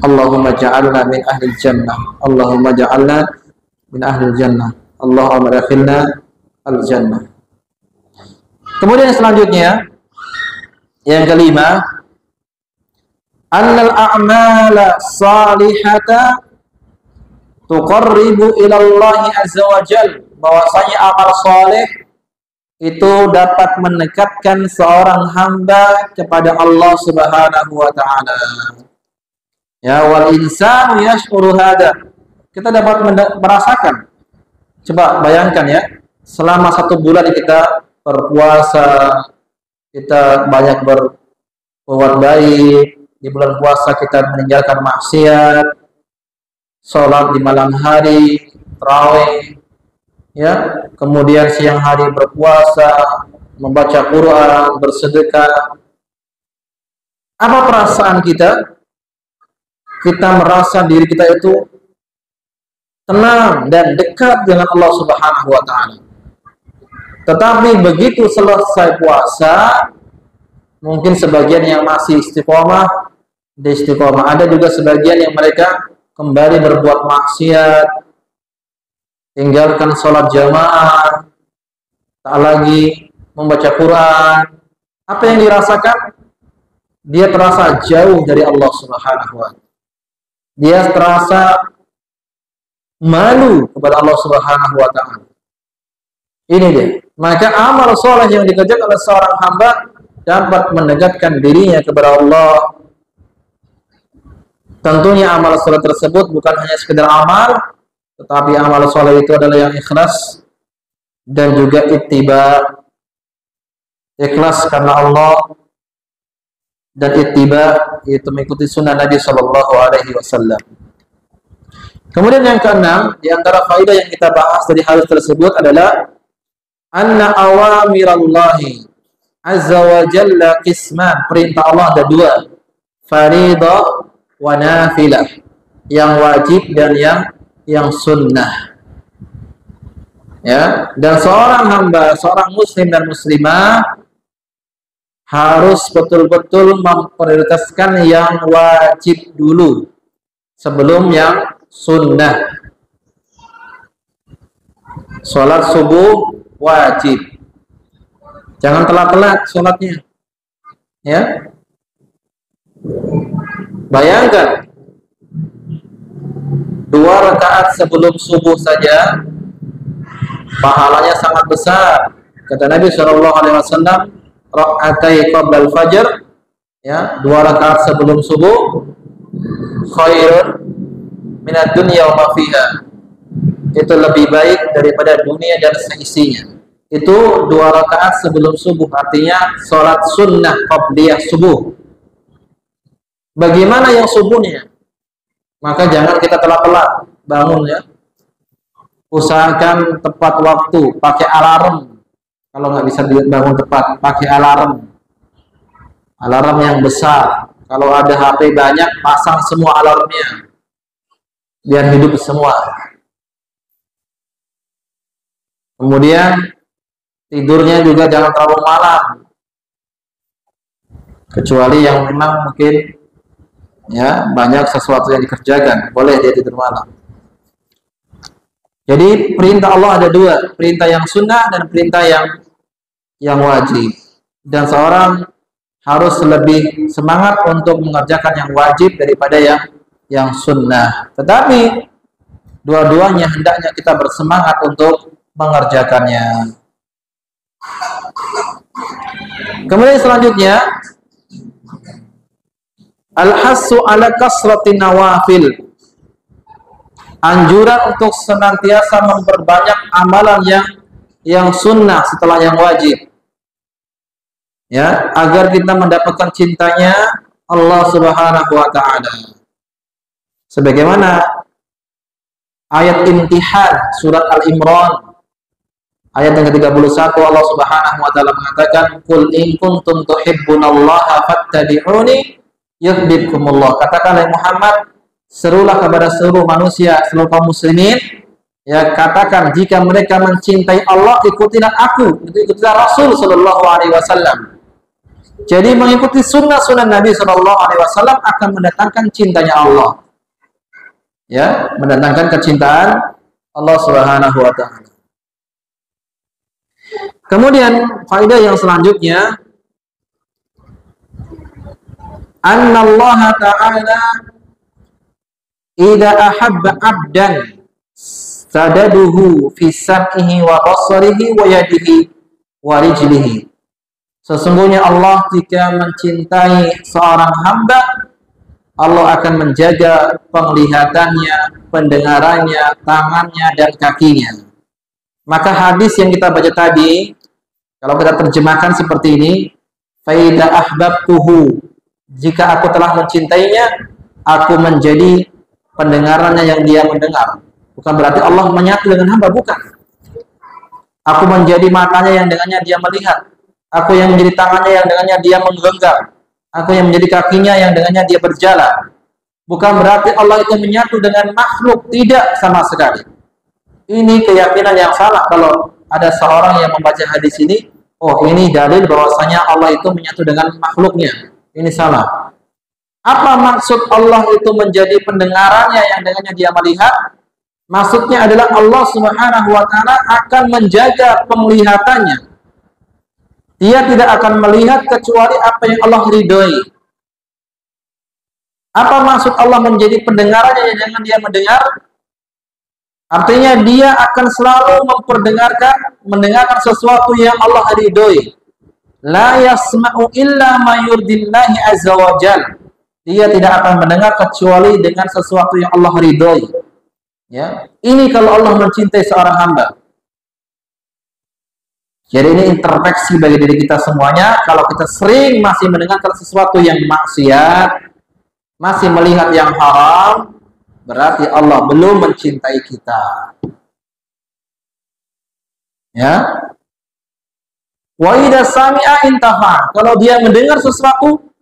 Allahumma ja'alna min ahli jannah. Allahumma ja'alna min ahli jannah. Allahumma dakhilna al-jannah. Kemudian yang selanjutnya, yang kelima, annal a'mala salihata tuqarribu ila Allah azza wa jalla, bahwasanya amal saleh itu dapat mendekatkan seorang hamba kepada Allah Subhanahu wa taala. Ya, wal insanu yashkuru hada. Kita dapat merasakan. Coba bayangkan ya, selama 1 bulan kita berpuasa, kita banyak berbuat baik. Di bulan puasa kita meninggalkan maksiat, sholat di malam hari, tarawih, ya, kemudian siang hari berpuasa, membaca Quran, bersedekah. Apa perasaan kita? Kita merasa diri kita itu tenang dan dekat dengan Allah Subhanahu wa taala. Tetapi begitu selesai puasa, mungkin sebagian yang masih istiqomah, ada juga sebagian yang mereka kembali berbuat maksiat, tinggalkan sholat jamaah, tak lagi membaca Quran. Apa yang dirasakan? Dia terasa jauh dari Allah Subhanahu wa taala. Dia terasa malu kepada Allah Subhanahu wa taala. Ini dia. Maka amal soleh yang dikerjakan oleh seorang hamba dapat mendekatkan dirinya kepada Allah. Tentunya amal soleh tersebut bukan hanya sekedar amal, tetapi amal soleh itu adalah yang ikhlas dan juga ittiba. Ikhlas karena Allah dan ittiba itu mengikuti sunnah Nabi Shallallahu Alaihi Wasallam. Kemudian yang keenam, di antara faedah yang kita bahas dari hadis tersebut adalah anna awamirallahi azza wa jalla qisman. Perintah Allah ada 2, faridah wa nafilah, yang wajib dan yang sunnah. Ya, dan seorang hamba, seorang muslim dan muslimah harus betul-betul memprioritaskan yang wajib dulu sebelum yang sunnah. Sholat subuh wajib, jangan telat-telat sholatnya. Ya, bayangkan 2 rakaat sebelum subuh saja pahalanya sangat besar. Kata Nabi Shallallahu Alaihi Wasallam, rakaatai qabla al-fajr, ya, 2 rakaat sebelum subuh, khairun minad dunya wa ma fiha, itu lebih baik daripada dunia dan seisinya. Itu 2 rakaat sebelum subuh, artinya sholat sunnah qabliyah subuh. Bagaimana yang subuhnya? Maka jangan kita telat-telat bangun, ya. Usahakan tepat waktu, pakai alarm. Kalau nggak bisa bangun tepat, pakai alarm yang besar. Kalau ada HP banyak, pasang semua alarmnya, biar hidup semua. Kemudian tidurnya juga jangan terlalu malam, kecuali yang memang mungkin ya banyak sesuatu yang dikerjakan, boleh dia tidur malam. Jadi perintah Allah ada dua, perintah yang sunnah dan perintah yang wajib. Dan seorang harus lebih semangat untuk mengerjakan yang wajib daripada yang sunnah. Tetapi dua-duanya hendaknya kita bersemangat untuk mengerjakannya. Kemudian selanjutnya, al-hassu ala kasratin nawafil. Anjuran untuk senantiasa memperbanyak amalan yang sunnah setelah yang wajib. Ya, agar kita mendapatkan cintanya Allah Subhanahu wa taala. Sebagaimana ayat Imtihan surat Al-Imran ayat yang ke-31, Allah Subhanahu wa taala mengatakan, "Qul in kuntum tuhibbunallaha fattabi'uni yuhibbukumullah." Katakanlah Muhammad, serulah kepada seluruh manusia, seluruh kaum muslimin, ya, katakan jika mereka mencintai Allah, ikutilah aku, ikutilah Rasul sallallahu alaihi wasallam. Jadi mengikuti sunnah-sunnah Nabi sallallahu alaihi wasallam akan mendatangkan cintanya Allah. Ya, mendatangkan kecintaan Allah Subhanahu wa taala. Kemudian faedah yang selanjutnya, annallaha ta'ala idza ahabba 'abdan sadaduhu fi sam'ihi wa basarihi wa yadihi wa rijlihi. Sesungguhnya Allah jika mencintai seorang hamba, Allah akan menjaga penglihatannya, pendengarannya, tangannya, dan kakinya. Maka hadis yang kita baca tadi, kalau kita terjemahkan seperti ini, faida ahbabtuhu, jika aku telah mencintainya, aku menjadi pendengarannya yang dia mendengar. Bukan berarti Allah menyatu dengan hamba, bukan. Aku menjadi matanya yang dengannya dia melihat. Aku yang menjadi tangannya yang dengannya dia menggenggam. Aku yang menjadi kakinya yang dengannya dia berjalan. Bukan berarti Allah itu menyatu dengan makhluk, tidak sama sekali. Ini keyakinan yang salah. Kalau ada seorang yang membaca hadis ini, oh ini dalil bahwasanya Allah itu menyatu dengan makhluknya. Ini salah. Apa maksud Allah itu menjadi pendengarannya yang dengannya dia melihat? Maksudnya adalah Allah Subhanahu wa taala akan menjaga penglihatannya. Dia tidak akan melihat kecuali apa yang Allah ridhoi. Apa maksud Allah menjadi pendengarannya yang jangan dia mendengar? Artinya dia akan selalu mendengarkan sesuatu yang Allah ridhoi. La yasma'u illa ma yurdillahi azza wa jalla. Dia tidak akan mendengar kecuali dengan sesuatu yang Allah ridhoi. Ya, ini kalau Allah mencintai seorang hamba. Jadi ini introspeksi bagi diri kita semuanya. Kalau kita sering masih mendengarkan sesuatu yang maksiat, masih melihat yang haram, berarti Allah belum mencintai kita. Ya. Wa idza sami'a intafa. Kalau dia mendengar sesuatu,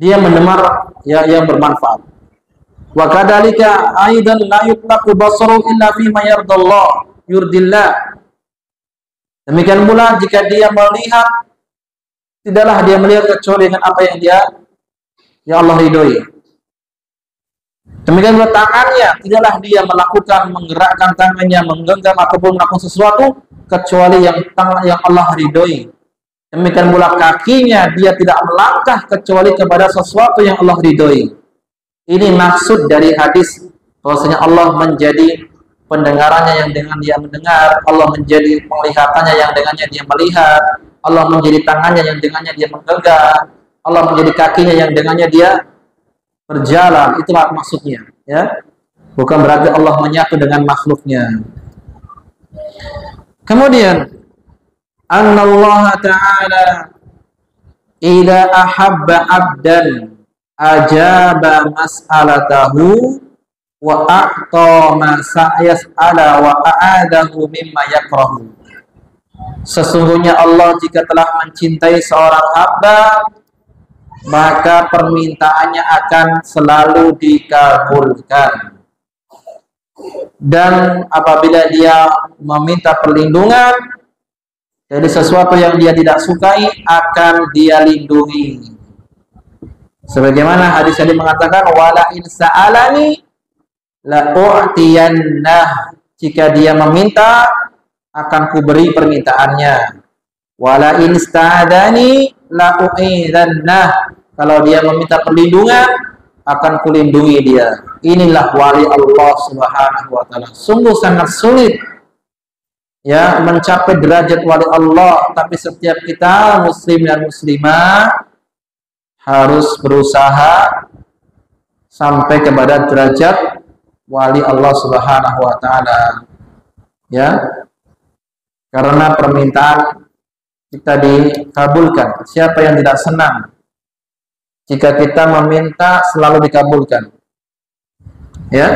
dia mendengar yang bermanfaat. Wa kadzalika aidan la yutlaqu basaru illa fi ma yurdillah. Demikian pula jika dia melihat, tidaklah dia melihat kecuali dengan apa yang Allah ridhoi. Demikian pula tangannya, tidaklah dia menggerakkan tangannya, menggenggam ataupun melakukan sesuatu kecuali yang Allah ridhoi. Demikian pula kakinya, dia tidak melangkah kecuali kepada sesuatu yang Allah ridhoi. Ini maksud dari hadis bahwasanya Allah menjadi pendengarannya yang dengan dia mendengar, Allah menjadi penglihatannya yang dengannya dia melihat, Allah menjadi tangannya yang dengannya dia menggenggam, Allah menjadi kakinya yang dengannya dia berjalan. Itulah maksudnya, ya. Bukan berarti Allah menyatu dengan makhluknya. Kemudian, annallaha ta'ala idza ahabba 'abdan ajaba mas'alatahu wa a'ta ma sa'yas'ala wa a'adahu mimma yakrahu. Sesungguhnya Allah jika telah mencintai seorang hamba, maka permintaannya akan selalu dikabulkan. Dan apabila dia meminta perlindungan dari sesuatu yang dia tidak sukai, akan dia lindungi. Sebagaimana hadis tadi mengatakan, wala in sa'alani la u'tiyannah. Jika dia meminta, akan kuberi permintaannya. Wala in sta'adani la u'idannah. Kalau dia meminta perlindungan, akan kulindungi dia. Inilah wali Allah Subhanahu wa taala. Sungguh sangat sulit ya mencapai derajat wali Allah, tapi setiap kita muslim dan muslimah harus berusaha sampai kepada derajat wali Allah Subhanahu wa taala. Ya. Karena permintaan kita dikabulkan. Siapa yang tidak senang jika kita meminta selalu dikabulkan? Ya,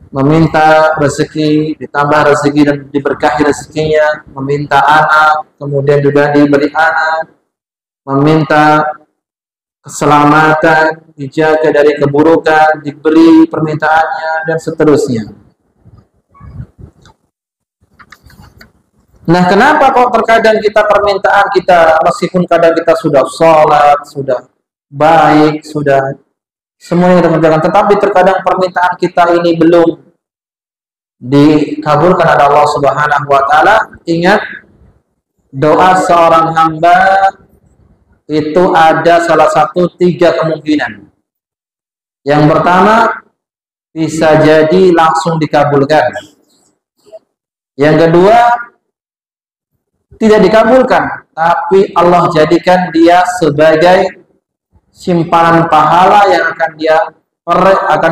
meminta rezeki, ditambah rezeki dan diberkahi rezekinya, meminta anak, kemudian juga diberi anak, meminta keselamatan, dijaga dari keburukan, diberi permintaannya, dan seterusnya. Nah, kenapa kok terkadang kita permintaan kita, meskipun kadang kita sudah sholat, sudah baik, sudah semuanya kita kerjakan, tetapi terkadang permintaan kita ini belum dikabulkan oleh Allah Subhanahu wa taala? Ingat, doa seorang hamba itu ada salah satu 3 kemungkinan. Yang pertama, bisa jadi langsung dikabulkan. Yang kedua, tidak dikabulkan, tapi Allah jadikan dia sebagai simpanan pahala yang akan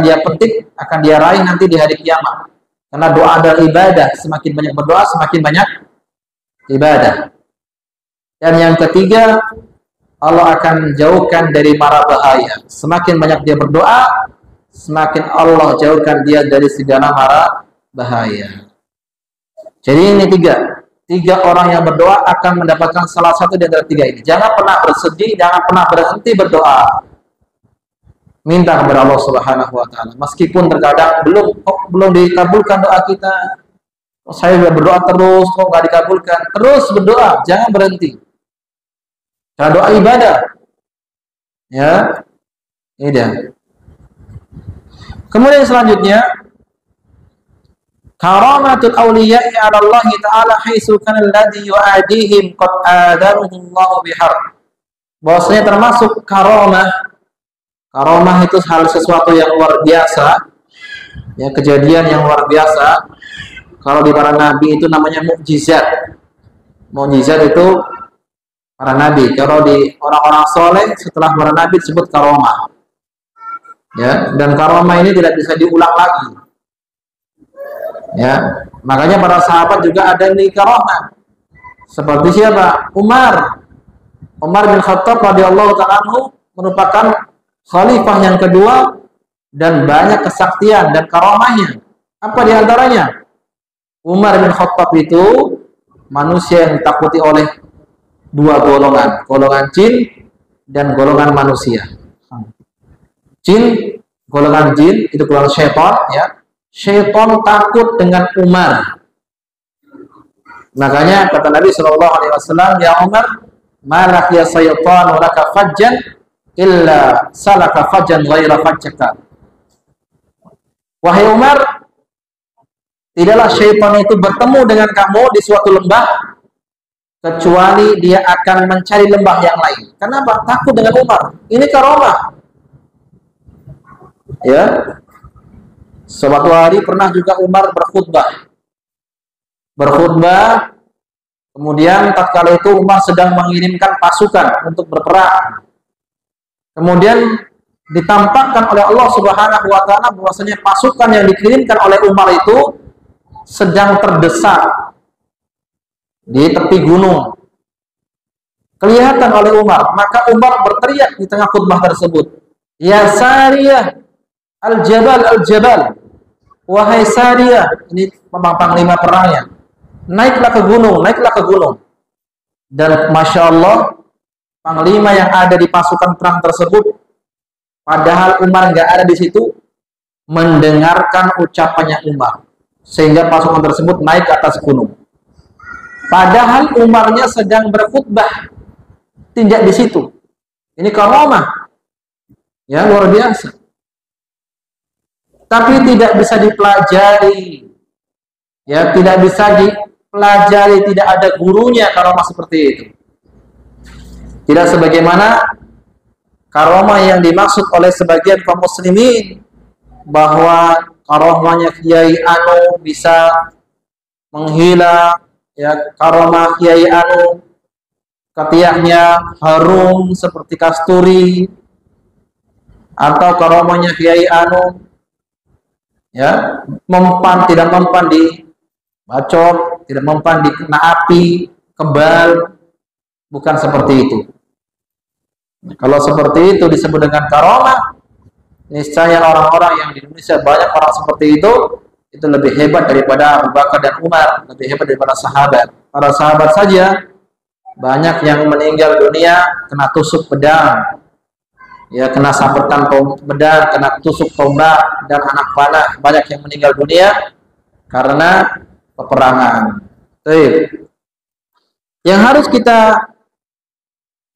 dia petik, akan dia raih nanti di hari kiamat. Karena doa adalah ibadah, semakin banyak berdoa semakin banyak ibadah. Dan yang ketiga, Allah akan jauhkan dari mara bahaya. Semakin banyak dia berdoa, semakin Allah jauhkan dia dari segala mara bahaya. Jadi ini 3 orang yang berdoa akan mendapatkan salah satu di antara 3 ini. Jangan pernah bersedih, jangan pernah berhenti berdoa. Minta kepada Allah Subhanahu wa taala. Meskipun terkadang belum dikabulkan doa kita. Saya sudah berdoa terus kok nggak dikabulkan. Terus berdoa, jangan berhenti. Karena doa ibadah. Ya. Ini dia. Kemudian selanjutnya, karamatul awliya'i 'ala Allah ta'ala haitsu kana alladhi yu'adihim qad adaruhu Allah biharb. Bahwasanya termasuk karamah. Karamah itu hal sesuatu yang luar biasa. Ya, kejadian yang luar biasa. Kalau di para nabi itu namanya mukjizat. Mukjizat itu para nabi. Kalau di orang-orang soleh setelah para nabi disebut karamah. Ya, dan karamah ini tidak bisa diulang lagi. Ya, makanya para sahabat juga ada yang karamah. Seperti siapa? Umar bin Khattab radhiyallahu ta'ala anhu merupakan khalifah yang kedua dan banyak kesaktian dan karamahnya. Apa diantaranya? Umar bin Khattab itu manusia yang ditakuti oleh 2 golongan, golongan jin dan golongan manusia. Golongan jin itu golongan syaitan, ya. Syaitan takut dengan Umar. Makanya kata Nabi Shallallahu Alaihi Wasallam, ya Umar, malak ya syaitan walaka fajjan illa salaka fajjan ghaira fajjaka. Wahai Umar, tidaklah syaitan itu bertemu dengan kamu di suatu lembah kecuali dia akan mencari lembah yang lain. Kenapa? Takut dengan Umar. Ini karamah. Ya. Suatu hari pernah juga Umar berkhutbah, kemudian tatkala itu Umar sedang mengirimkan pasukan untuk berperang. Kemudian ditampakkan oleh Allah Subhanahu wa taala bahwasanya pasukan yang dikirimkan oleh Umar itu sedang terdesak di tepi gunung. Kelihatan oleh Umar, maka Umar berteriak di tengah khutbah tersebut, "Ya Sariyah, Al-Jabal, wahai Sariyah," ini panglima perangnya, naiklah ke gunung. Dan Masya Allah, panglima yang ada di pasukan perang tersebut, padahal Umar nggak ada di situ, mendengarkan ucapannya Umar, sehingga pasukan tersebut naik ke atas gunung. Padahal Umarnya sedang berkhutbah, tidak di situ. Ini karamah, ya luar biasa. Tapi tidak bisa dipelajari, ya tidak bisa dipelajari, tidak ada gurunya karamah seperti itu. Tidak sebagaimana karamah yang dimaksud oleh sebagian kaum muslimin, bahwa karamahnya Kiai Anu bisa menghilang, ya karamah Kiai Anu ketiaknya harum seperti kasturi, atau karamahnya Kiai Anu ya mempan, tidak mempan di bacok, tidak mempan di kena api kebal, bukan seperti itu. Kalau seperti itu disebut dengan karamah, niscaya orang-orang yang di Indonesia banyak orang seperti itu lebih hebat daripada Abu Bakar dan Umar, lebih hebat daripada sahabat. Para sahabat saja banyak yang meninggal dunia kena tusuk pedang, ya kena sabetan pedang, kena tusuk tombak dan anak panah. Banyak yang meninggal dunia karena peperangan. Yang harus kita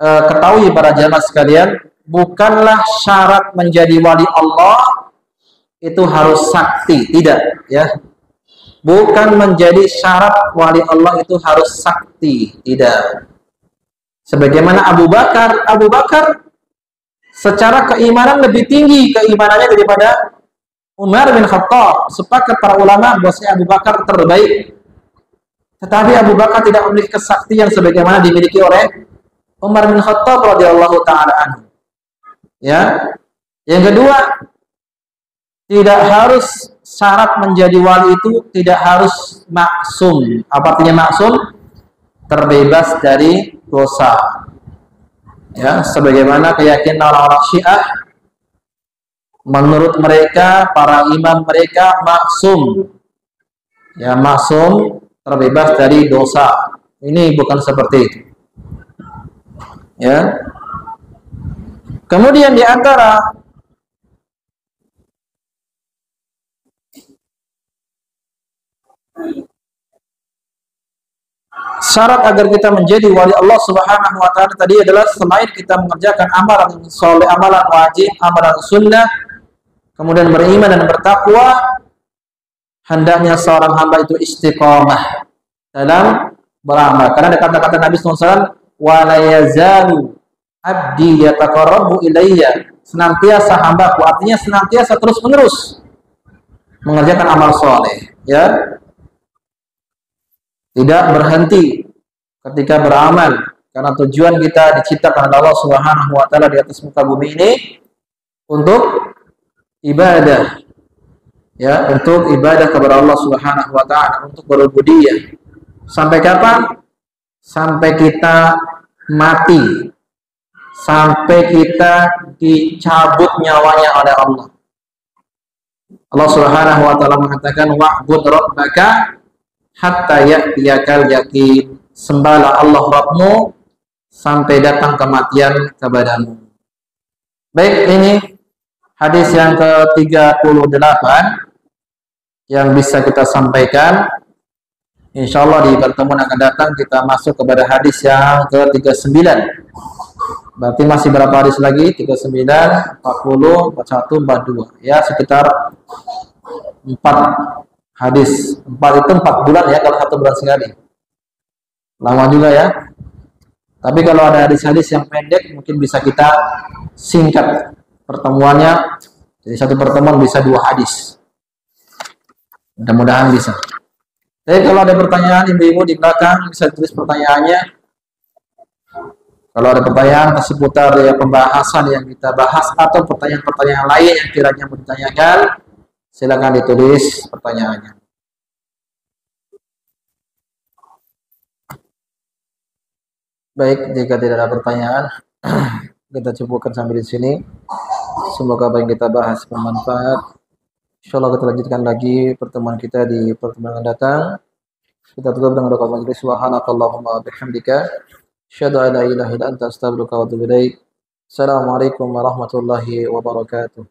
ketahui para jamaah sekalian, bukanlah syarat menjadi wali Allah itu harus sakti, tidak ya. Bukan menjadi syarat wali Allah itu harus sakti, tidak. Sebagaimana Abu Bakar secara keimanan lebih tinggi keimanannya daripada Umar bin Khattab. Sepakat para ulama bahwasanya Abu Bakar terbaik. Tetapi Abu Bakar tidak memiliki kesaktian sebagaimana dimiliki oleh Umar bin Khattab radhiyallahu taala anhu. Ya. Yang kedua, tidak harus syarat menjadi wali itu tidak harus maksum. Apa artinya maksum? Terbebas dari dosa. Ya, sebagaimana keyakinan orang-orang Syiah, menurut mereka para imam mereka maksum. Ya, maksum terbebas dari dosa. Ini bukan seperti itu. Ya. Kemudian di antara syarat agar kita menjadi wali Allah Subhanahu wa taala tadi adalah selain kita mengerjakan amalan soleh, amalan wajib, amalan sunnah, kemudian beriman dan bertakwa, hendaknya seorang hamba itu istiqamah dalam beramal. Karena ada kata-kata Nabi SAW, wa la yazalu abdi yataqarrabu ilayya, senantiasa hambaku, artinya senantiasa terus-menerus mengerjakan amal soleh, ya. Tidak berhenti ketika beramal, karena tujuan kita diciptakan oleh Allah Subhanahu wa taala di atas muka bumi ini untuk ibadah. Ya, untuk ibadah kepada Allah Subhanahu wa taala, untuk berubudiyah. Sampai kapan? Sampai kita mati. Sampai kita dicabut nyawanya oleh Allah. Allah Subhanahu wa taala mengatakan wa'bud rabbaka hatta ya'tiyakal yaqin. Sembahlah Allah Rabbmu sampai datang kematian kepadamu. Baik, ini hadis yang ke-38 yang bisa kita sampaikan. Insyaallah di pertemuan akan datang kita masuk kepada hadis yang ke-39. Berarti masih berapa hadis lagi? 39, 40, 41, 42. Ya, sekitar 4 hadis. 4 itu 4 bulan ya, kalau 1 bulan sekali. Lama juga ya. Tapi kalau ada hadis-hadis yang pendek mungkin bisa kita singkat pertemuannya. Jadi satu pertemuan bisa 2 hadis. Mudah-mudahan bisa. Jadi kalau ada pertanyaan ibu-ibu di belakang bisa tulis pertanyaannya. Kalau ada pertanyaan seputar ya pembahasan yang kita bahas atau pertanyaan-pertanyaan lain yang kiranya mau ditanyakan, silakan ditulis pertanyaannya. Baik, jika tidak ada pertanyaan, kita cukupkan sampai di sini. Semoga apa yang kita bahas bermanfaat. Insyaallah kita lanjutkan lagi pertemuan kita di pertemuan yang datang. Kita tutup dengan doa majelis. Subhanakallahumma bihamdika Asyhadu an la ilaha illa anta astaghfiruka wa atubu ilaik. Assalamualaikum warahmatullahi wabarakatuh.